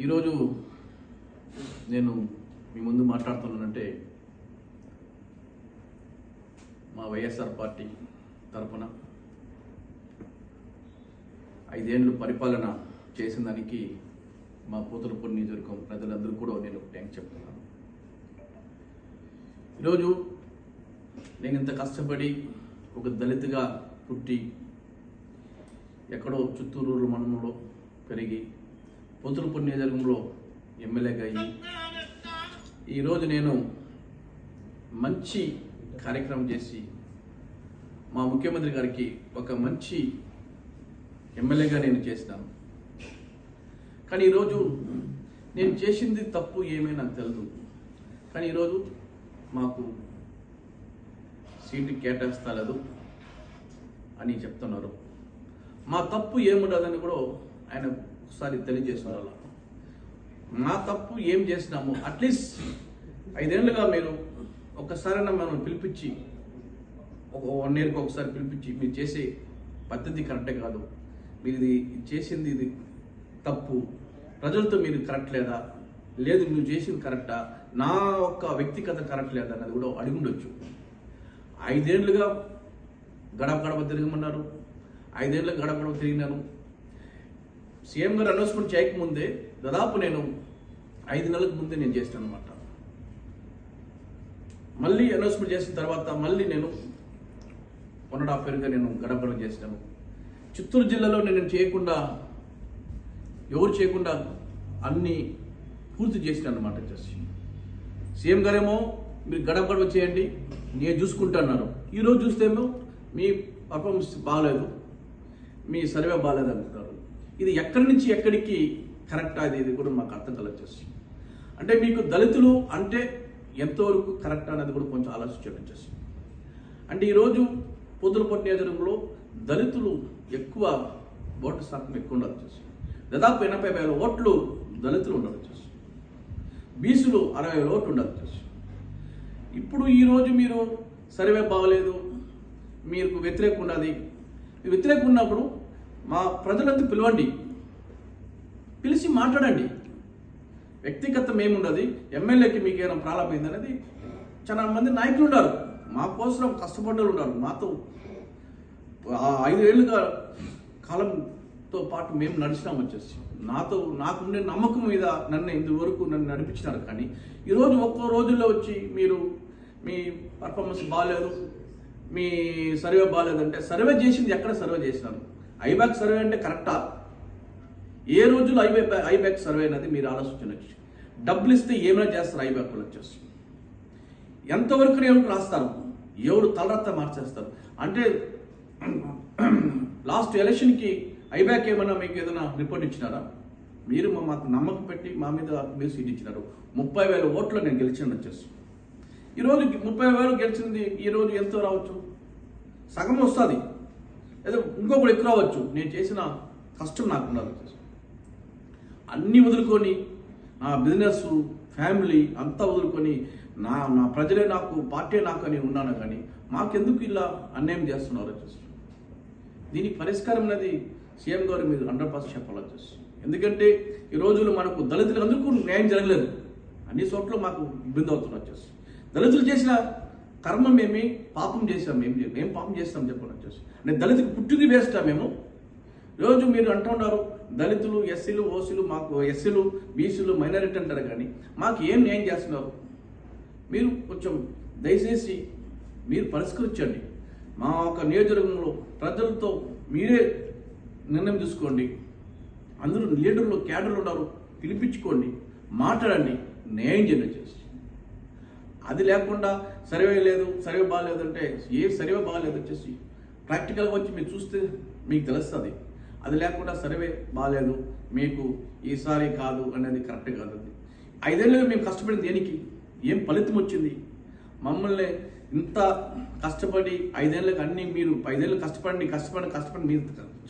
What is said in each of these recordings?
ఈరోజు నేను మీ ముందు మాట్లాడుతున్నానంటే మా వైఎస్ఆర్ పార్టీ తరఫున 5 ఏళ్ళు పరిపాలన చేసిన దానికి మా పూతలపూడి నియోజకవర్గం ప్రజలందరూ కూడా నేను థ్యాంక్స్ చెప్తున్నాను. ఈరోజు నేను ఇంత కష్టపడి ఒక దళితుగా పుట్టి ఎక్కడో చిత్తూరు మండలంలో పెరిగి పూతలపూడి నియోజకవర్గంలో ఎమ్మెల్యేగా అయ్యి ఈరోజు నేను మంచి కార్యక్రమం చేసి మా ముఖ్యమంత్రి గారికి ఒక మంచి ఎమ్మెల్యేగా నేను చేసినాను. కానీ ఈరోజు నేను చేసింది తప్పు ఏమీ నాకు తెలియదు. కానీ ఈరోజు మాకు సీటు కేటాయిస్తలేదు అని చెప్తున్నారు. మా తప్పు ఏముండదని కూడా ఆయన ఒకసారి తెలియజేస్తున్నారు. మా తప్పు ఏం చేసినాము, అట్లీస్ట్ 5 ఏళ్ళుగా మీరు ఒక్కసారైనా మనం పిలిపించి ఒక 1 ఇయర్కి ఒకసారి పిలిపించి మీరు చేసే పద్ధతి కరెక్టే కాదు, మీరు ఇది చేసింది ఇది తప్పు, ప్రజలతో మీరు కరెక్ట్ లేదా, లేదు నువ్వు చేసింది కరెక్టా, నా ఒక్క వ్యక్తిగత కరెక్ట్ లేదా అన్నది కూడా అడిగి ఉండొచ్చు. 5 ఏళ్ళుగా గడప గడప తిరగమన్నారు. 5 ఏళ్ళకి గడప గడప తిరిగినాను. సీఎం గారు అనౌన్స్మెంట్ చేయకముందే దాదాపు నేను 5 నెలలకు ముందే నేను చేస్తాను అనమాట. మళ్ళీ అనౌన్స్మెంట్ చేసిన తర్వాత మళ్ళీ నేను 1.5 ఇయర్గా నేను గడపడం చేస్తాను. చిత్తూరు జిల్లాలో నేను చేయకుండా ఎవరు చేయకుండా అన్నీ పూర్తి చేసినాను అనమాట. చేసి సీఎం గారేమో మీరు గడప గడప చేయండి నేను చూసుకుంటున్నారు. ఈరోజు చూస్తేమో మీ పర్ఫార్మెన్స్ బాగాలేదు, మీ సర్వే బాగాలేదు అంటున్నారు. ఇది ఎక్కడి నుంచి ఎక్కడికి కరెక్ట్ అది కూడా మాకు అర్థం కలగచ్చేసి. అంటే మీకు దళితులు అంటే ఎంతవరకు కరెక్ట్ అనేది కూడా కొంచెం ఆలోచించేసి. అంటే ఈరోజు పూతలపట్టు నియోజకవర్గంలో దళితులు ఎక్కువ ఓటు శాతం ఎక్కువ ఉండాలి వచ్చేసి. దాదాపు 80,000 ఓట్లు దళితులు ఉండాలి వచ్చేసి. బీసీలు 60,000 ఓట్లు ఉండాలి వచ్చేసి. ఇప్పుడు ఈరోజు మీరు సర్వే బాగలేదు, మీకు వ్యతిరేకం ఉన్నది. వ్యతిరేకం ఉన్నప్పుడు మా ప్రజలంతా పిలవండి, పిలిచి మాట్లాడండి. వ్యక్తిగతం ఏముండదు, ఎమ్మెల్యేకి మీకు ఏమైనా ప్రారంభమైంది అనేది. చాలా మంది నాయకులు ఉన్నారు, మా కోసం కష్టపడ్డలు ఉన్నారు. మాతో 5 ఏళ్ళుగా కాలంతో పాటు మేము నడిచినాం వచ్చేసి. నాకుండే నమ్మకం మీద నన్ను ఇంతవరకు నడిపించినారు. కానీ ఈరోజు ఒక్కో రోజుల్లో వచ్చి మీరు మీ పర్ఫార్మెన్స్ బాగాలేదు, మీ సర్వే బాగాలేదంటే సర్వే చేసింది ఎక్కడ సర్వే చేసినారు? ఐబ్యాక్ సర్వే అంటే కరెక్టా? ఏ రోజులో ఐబ్యాక్ సర్వే అనేది మీరు ఆలోచించవచ్చు. డబ్బులు ఇస్తే ఏమైనా చేస్తారు ఐబ్యాక్ వచ్చేసి. ఎంతవరకు ఎవరికి రాస్తారు, ఎవరు తలరత్త మార్చేస్తారు. అంటే లాస్ట్ ఎలక్షన్కి ఐబ్యాక్ ఏమన్నా మీకు ఏదైనా రిపోర్ట్ ఇచ్చినారా? మీరు మాకు నమ్మకం పెట్టి మా మీద మీరు సీట్ ఇచ్చినారు. 30,000 ఓట్లు నేను గెలిచాను వచ్చేసి. ఈరోజు 30,000 గెలిచింది ఈరోజు ఎంతో రావచ్చు, సగం వస్తుంది, ఏదో ఇంకొకటి ఎక్కువ రావచ్చు. నేను చేసిన కష్టం నాకున్నది వచ్చేసి. అన్నీ వదులుకొని నా బిజినెస్ ఫ్యామిలీ అంతా వదులుకొని నా ప్రజలే నాకు, పార్టీ నాకు అని ఉన్నాను. కానీ మాకెందుకు ఇలా అన్యాయం చేస్తున్నారు వచ్చేసి. దీనికి పరిష్కారం అనేది సీఎం గారు మీరు 100% చెప్పాలి వచ్చేసి. ఎందుకంటే ఈ రోజులు మనకు దళితులకు అందుకు న్యాయం జరగలేదు, అన్ని చోట్ల మాకు ఇబ్బంది అవుతుంది వచ్చేసి. దళితులు చేసిన కర్మ మేమే పాపం చేసాం, మేము పాపం చేస్తాం చెప్పని వచ్చేసి. అంటే దళితులకు పుట్టింది వేస్తా మేము. రోజు మీరు అంటున్నారు దళితులు, ఎస్సీలు, ఓసీలు, మాకు ఎస్సీలు, బీసీలు, మైనారిటీ అంటారు. కానీ మాకు ఏం న్యాయం చేస్తున్నారు? మీరు కొంచెం దయచేసి మీరు పరిష్కరించండి. మా ఒక నియోజకవర్గంలో ప్రజలతో మీరే నిర్ణయం తీసుకోండి. అందరూ లీడర్లు, క్యాడర్లు ఉన్నారు, పిలిపించుకోండి, మాట్లాడండి, న్యాయం చేయండి చేసి. అది లేకుండా సర్వే లేదు, సర్వే బాగాలేదు అంటే ఏ సర్వే బాగాలేదు వచ్చేసి ప్రాక్టికల్గా వచ్చి మీరు చూస్తే మీకు తెలుస్తుంది. అది లేకుండా సర్వే బాగాలేదు, మీకు ఈసారి కాదు అనేది కరెక్ట్ కాదు. అది 5 ఏళ్ళుగా మేము కష్టపడింది దేనికి? ఏం ఫలితం వచ్చింది? మమ్మల్ని ఇంత కష్టపడి 5 ఏళ్ళకి అన్నీ మీరు 5 ఏళ్ళు కష్టపడి మీరు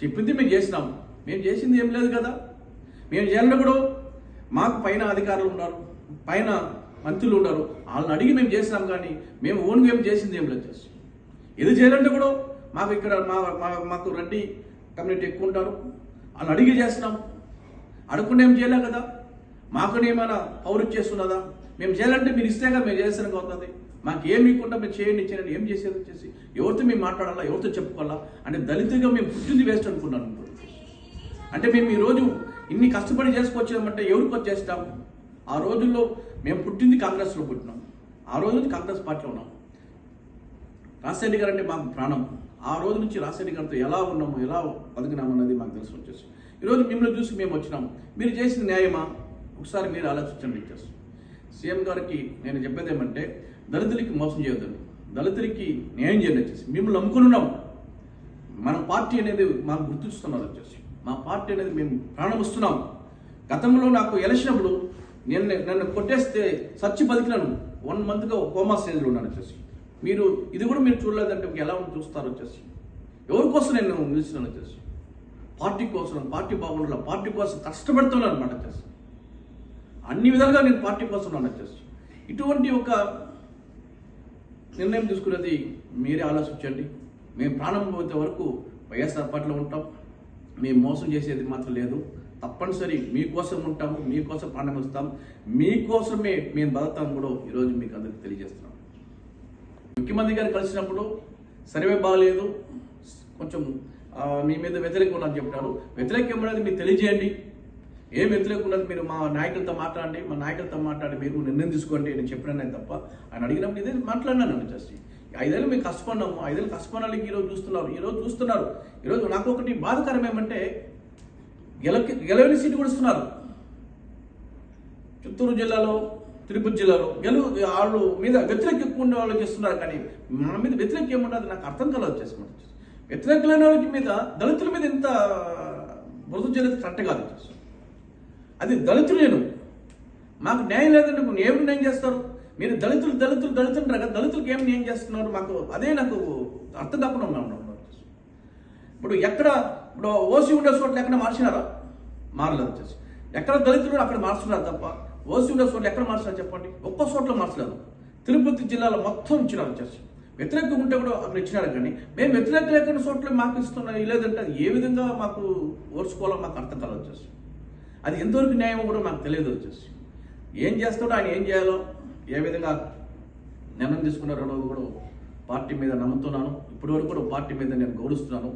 చెప్పింది మేము చేసినాము. మేము చేసింది ఏం లేదు కదా. మేము చేయాలంటే కూడా మాకు పైన అధికారులు ఉన్నారు, పైన మంత్రులు ఉన్నారు, వాళ్ళని అడిగి మేము చేసినాం. కానీ మేము ఓన్గా ఏం చేసింది ఏం లేదు. ఇది చేయాలంటే కూడా మాకు ఇక్కడ మాకు రెడ్డి కమ్యూనిటీ ఎక్కువ ఉంటారు, వాళ్ళు అడిగి చేస్తున్నాం. అడగకుండా ఏం చేయలే కదా. మాకు ఏమైనా పౌరు చేస్తున్నదా? మేము చేయాలంటే మీరు ఇస్తేగా మేము చేసానికి అవుతుంది. మాకు ఏమి ఇవ్వకుండా మీరు చేయండి చేయండి ఏం చేసేది వచ్చేసి ఎవరితో మేము మాట్లాడాలా, ఎవరితో చెప్పుకోవాలా? అంటే దళితులుగా మేము పుట్టింది వేస్ట్ అనుకున్నాను. అంటే మేము ఈరోజు ఇన్ని కష్టపడి చేసుకొచ్చామంటే ఎవరికి వచ్చేస్తాం? ఆ రోజుల్లో మేము పుట్టింది కాంగ్రెస్లో పుట్టినాం, ఆ రోజు నుంచి కాంగ్రెస్ పార్టీలో ఉన్నాం. రాజశేఖర్ గారు అంటే మాకు ప్రాణం. ఆ రోజు నుంచి రాజశేఖర్ గారితో ఎలా ఉన్నాము, ఎలా బతికినామన్నది మాకు తెలిసి వచ్చేసి ఈరోజు మిమ్మల్ని చూసి మేము వచ్చినాం. మీరు చేసిన న్యాయమా? ఒకసారి మీరు ఆలోచించండి. ఇచ్చేసి సీఎం గారికి నేను చెప్పేది ఏమంటే దళితులకి మోసం చేయొద్దండి, దళితులకి న్యాయం చేయండి. వచ్చేసి మిమ్మల్ని నమ్ముకుని ఉన్నాం. మన పార్టీ అనేది మాకు గుర్తిస్తున్నారు. వచ్చేసి మా పార్టీ అనేది మేము ప్రాణం ఇస్తున్నాం. గతంలో నాకు ఎలక్షన్ అప్పుడు నన్ను కొట్టేస్తే సచ్చి బతికినాను. 1 మంత్గా కోమా స్టేజ్లో ఉన్నాను. వచ్చేసి మీరు ఇది కూడా మీరు చూడలేదంటే ఎలా చూస్తారు? వచ్చేసి ఎవరి కోసం నేను నిలిచినాను? వచ్చేసి పార్టీ కోసం, పార్టీ బాగుండాలి, పార్టీ కోసం కష్టపడుతున్నాను అనమాట. వచ్చేసి అన్ని విధాలుగా నేను పార్టీ కోసం ఉన్నాను. వచ్చేసి ఇటువంటి ఒక నిర్ణయం తీసుకునేది మీరే ఆలోచించండి. మేము ప్రాణం పోతే వరకు వైఎస్ఆర్ పార్టీలో ఉంటాం. మేము మోసం చేసేది మాత్రం లేదు. తప్పనిసరి మీకోసం ఉంటాము, మీకోసం ప్రాణం ఇస్తాం, మీకోసమే మేము బతుకుతాం కూడా ఈరోజు మీకు అందరికీ తెలియజేస్తున్నాం. ముఖ్యమంత్రి గారు కలిసినప్పుడు సర్వే బాగలేదు, కొంచెం మీ మీద వ్యతిరేకం ఉన్నది చెప్పినారు. వ్యతిరేకం ఉన్నది మీరు తెలియజేయండి. ఏం వ్యతిరేకం ఉన్నది మీరు మా నాయకులతో మాట్లాడండి, మా నాయకులతో మాట్లాడి మీరు నిర్ణయం తీసుకోండి. నేను చెప్పినానే తప్ప ఆయన అడిగినప్పుడు ఇదే మాట్లాడినాను. వచ్చేసి 5 ఏళ్ళు మేము కష్టపడినాము, 5 ఏళ్ళు కష్టపడాలి. ఈరోజు చూస్తున్నారు. ఈరోజు నాకు ఒకటి బాధకరం ఏమంటే గెలవని సీటు కూడా ఇస్తున్నారు. చిత్తూరు జిల్లాలో, తిరుపతి జిల్లాలో వాళ్ళు మీద వ్యతిరేక ఎక్కువ ఉండే వాళ్ళు చేస్తున్నారు. కానీ మన మీద వ్యతిరేక ఏముండదు నాకు అర్థం కాలేదు. వచ్చేసి వ్యతిరేక లేని వాళ్ళకి మీద దళితుల మీద ఇంత మృదు చేయలేదు కరెక్ట్ కాదు. అది దళితులేను, మాకు న్యాయం లేదంటే ఏమి న్యాయం చేస్తారు? మీరు దళితులు దళితులకు ఏం న్యాయం చేస్తున్నారు? మాకు అదే నాకు అర్థం కాకుండా ఉన్నాం. ఇప్పుడు ఓసీ ఉండే చోట్ల ఎక్కడ మార్చినారా? మారలేదు. వచ్చేసి ఎక్కడ దళితులు అక్కడ మార్చున్నారు తప్ప ఓసీ ఉండే చోట్ల ఎక్కడ మార్చినారు చెప్పండి? ఒక్క చోట్ల మార్చలేదు. తిరుపతి జిల్లాలో మొత్తం ఇచ్చినారు. వచ్చేసి వ్యతిరేకంగా ఉంటే కూడా అక్కడ ఇచ్చినారు. కానీ మేము వ్యతిరేక లేకుండా చోట్ల మాకు ఇస్తున్నాం. లేదంటే అది ఏ విధంగా మాకు ఓర్చుకోవాలో మాకు అర్థం కాలేదు. వచ్చేసి అది ఎంతవరకు న్యాయమో కూడా మాకు తెలియదు. వచ్చేసి ఏం చేస్తాడో ఆయన ఏం చేయాలో, ఏ విధంగా నిర్ణయం తీసుకున్నారో కూడా పార్టీ మీద నమ్ముతున్నాను. ఇప్పటి వరకు కూడా పార్టీ మీద నేను గౌరవిస్తున్నాను.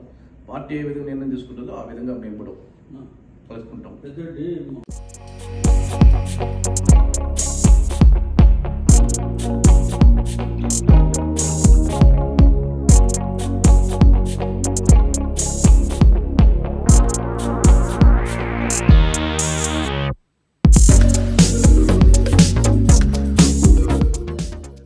పార్టీ ఏ విధంగా నిర్ణయం తీసుకుంటుందో ఆ విధంగా మేము కూడా కలుసుకుంటాం.